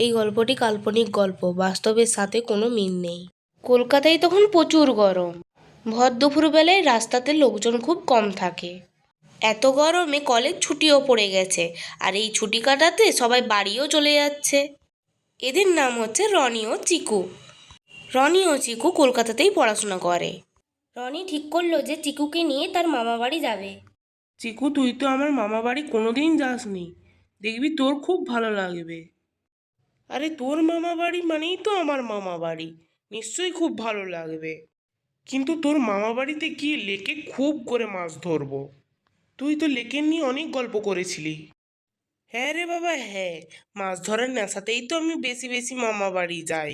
এই গল্পটি কাল্পনিক গল্প, বাস্তবের সাথে কোনো মিল নেই। কলকাতায় তখন প্রচুর গরম। ভর দুপুরবেলায় রাস্তাতে লোকজন খুব কম থাকে। এত গরমে কলেজ ছুটিও পড়ে গেছে, আর এই ছুটি কাটাতে সবাই বাড়িও চলে যাচ্ছে। এদের নাম হচ্ছে রনি ও চিকু। রনি ও চিকু কলকাতাতেই পড়াশোনা করে। রনি ঠিক করলো যে চিকুকে নিয়ে তার মামা বাড়ি যাবে। চিকু, তুই তো আমার মামা বাড়ি কোনোদিন যাসনি, দেখবি তোর খুব ভালো লাগবে। আরে তোর মামা বাড়ি মানেই তো আমার মামা বাড়ি, নিশ্চয়ই খুব ভালো লাগবে। কিন্তু তোর মামা বাড়িতে গিয়ে লেকে খুব করে মাছ ধরবো। তুই তো লেকের নিয়ে অনেক গল্প করেছিলি। হ্যাঁ রে বাবা, হ্যাঁ, মাছ ধরার নেশাতেই তো আমি বেশি বেশি মামা বাড়ি যাই।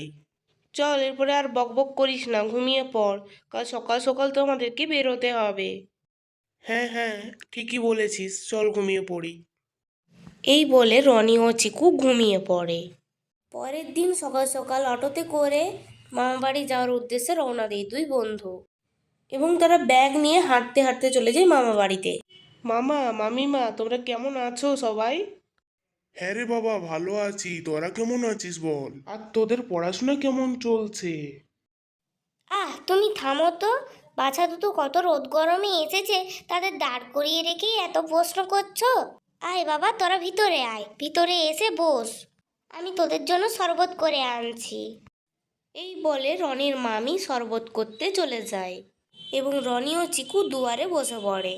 চল, এরপরে আর বকবক করিস না, ঘুমিয়ে পড়। কাল সকাল সকাল তো আমাদেরকে বেরোতে হবে। হ্যাঁ হ্যাঁ, ঠিকই বলেছিস, চল ঘুমিয়ে পড়ি। এই বলে রনি ও চিকু ঘুমিয়ে পড়ে। পরের দিন সকাল সকাল অটোতে করে মামাবাড়ি যাওয়ার উদ্দেশ্যে রওনা দেয় দুই বন্ধু, এবং তারা ব্যাগ নিয়ে হাঁটতে হাঁটতে চলে যায় মামা বাড়িতে। মামা, মামিমা, তোমরা কেমন আছো সবাই? হ্যাঁ রে বাবা, ভালো আছি। তোরা কেমন আছিস বল? আর তোদের পড়াশোনা কেমন চলছে? তুমি থামো তো। বাছা দুটো কত রোদ গরমে এসেছে, তাদের দাঁড় করিয়ে রেখেই এত প্রশ্ন করছো। আয় বাবা, তোরা ভিতরে আয়, ভিতরে এসে বস। আমি তোদের জন্য শরবত করে আনছি। এই বলে রনির মামি শরবত করতে চলে যায়, এবং রনি ও চিকু দুয়ারে বসে পড়ে।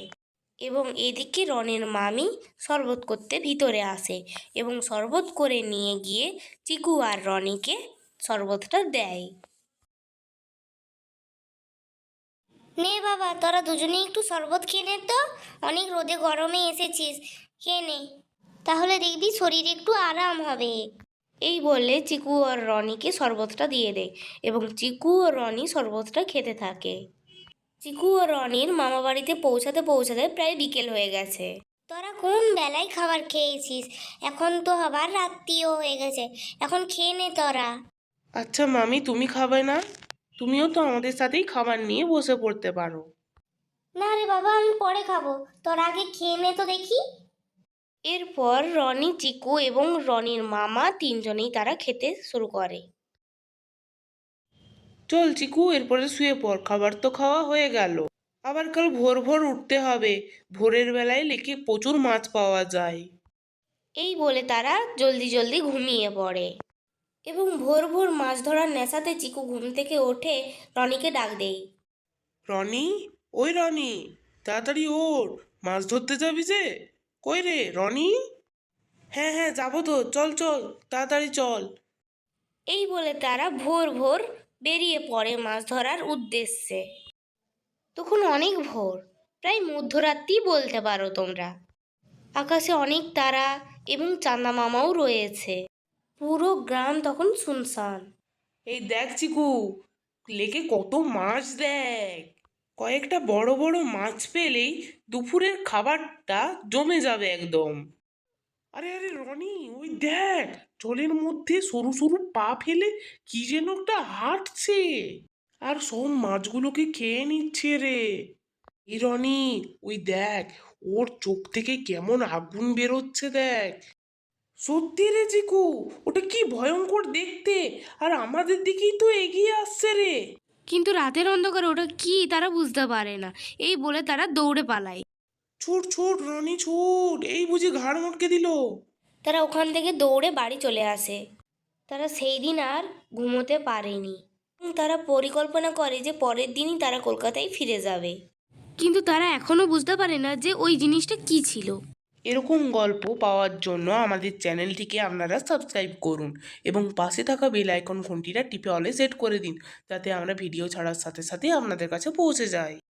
এবং এদিকে রনির মামি শরবত করতে ভিতরে আসে এবং শরবত করে নিয়ে গিয়ে চিকু আর রনিকে শরবতটা দেয়। নে বাবা, তোরা দুজনেই একটু শরবত খেয়ে নে তো। অনেক রোদে গরমে এসেছিস, খেয়ে নে, তাহলে দেখবি শরীরে একটু আরাম হবে। এই বলে চিকু আর রনিকে শরবতটা দিয়ে দেয়, এবং চিকু ও রনি শরবতটা খেতে থাকে। চিকু ও রনির মামা বাড়িতে পৌঁছাতে পৌঁছাতে প্রায় বিকেল হয়ে গেছে। তোরা কোন বেলায় খাবার খেয়েছিস? এখন তো আবার রাত্রিও হয়ে গেছে, এখন খেয়ে নে তোরা। আচ্ছা মামি, তুমি খাবে না? তুমিও তো আমাদের সাথেই খাবার নিয়ে বসে পড়তে পারো। না রে বাবা, আমি পরে খাবো, তোরা আগে খেয়ে নে তো দেখি। এরপর রনি, চিকু এবং রনির মামা তিনজনেই তারা খেতে শুরু করে। চল চিকু, এরপরে শুয়ে পড়, খাবার তো খাওয়া হয়ে গেল। আবার কাল ভোর ভোর উঠতে হবে, ভোরের বেলায় লেকে প্রচুর মাছ পাওয়া যায়। এই বলে তারা জলদি জলদি ঘুমিয়ে পড়ে, এবং ভোর ভোর মাছ ধরার নেশাতে চিকু ঘুম থেকে ওঠে রনিকে ডাক দেয়। রনি, ওই রনি, তাড়াতাড়ি ওঠ, মাছ ধরতে যাবি যে। কই রে রনি? হ্যাঁ হ্যাঁ, যাবো তো, চল চল, তাড়াতাড়ি চল। এই বলে তারা ভোর ভোর বেরিয়ে পড়ে মাছ ধরার উদ্দেশ্যে। তখন অনেক ভোর, প্রায় মধ্যরাত্রি বলতে পারো তোমরা। আকাশে অনেক তারা এবং চাঁদা মামাও রয়েছে। পুরো গ্রাম তখন শুনশান। এই দেখ চিকু, লেকে কত মাছ দেখ। কয়েকটা বড় বড় মাছ পেলেই দুপুরের খাবারটা জমে যাবে একদম। আরে আরে রনি, ওই দেখ, জলের মধ্যে সরু সরু পা ফেলে কি যেন একটা হাঁটছে, আর সব মাছগুলোকে খেয়ে নিচ্ছে রে। এই রনি, ওই দেখ, ওর চোখ থেকে কেমন আগুন বেরোচ্ছে দেখ। সত্যি রে চিকু, ওটা কি ভয়ঙ্কর দেখতে, আর আমাদের দিকেই তো এগিয়ে আসছে রে। কিন্তু রাতের অন্ধকারে ওটা কি তারা বুঝতে পারে না। এই বলে তারা দৌড়ে পালায়। ছুট ছুট রনি ছুট, এই বুঝি ঘাড় মটকে দিল। তারা ওখান থেকে দৌড়ে বাড়ি চলে আসে। তারা সেই দিন আর ঘুমোতে পারেনি, এবং তারা পরিকল্পনা করে যে পরের দিনই তারা কলকাতায় ফিরে যাবে। কিন্তু তারা এখনও বুঝতে পারে না যে ওই জিনিসটা কি ছিল। এরকম গল্প পাওয়ার জন্য আমাদের চ্যানেলটিকে আপনারা সাবস্ক্রাইব করুন, এবং পাশে থাকা বেল আইকন ঘন্টিটা টিপে অলে সেট করে দিন, যাতে আমরা ভিডিও ছাড়ার সাথে সাথে আপনাদের কাছে পৌঁছে যাই।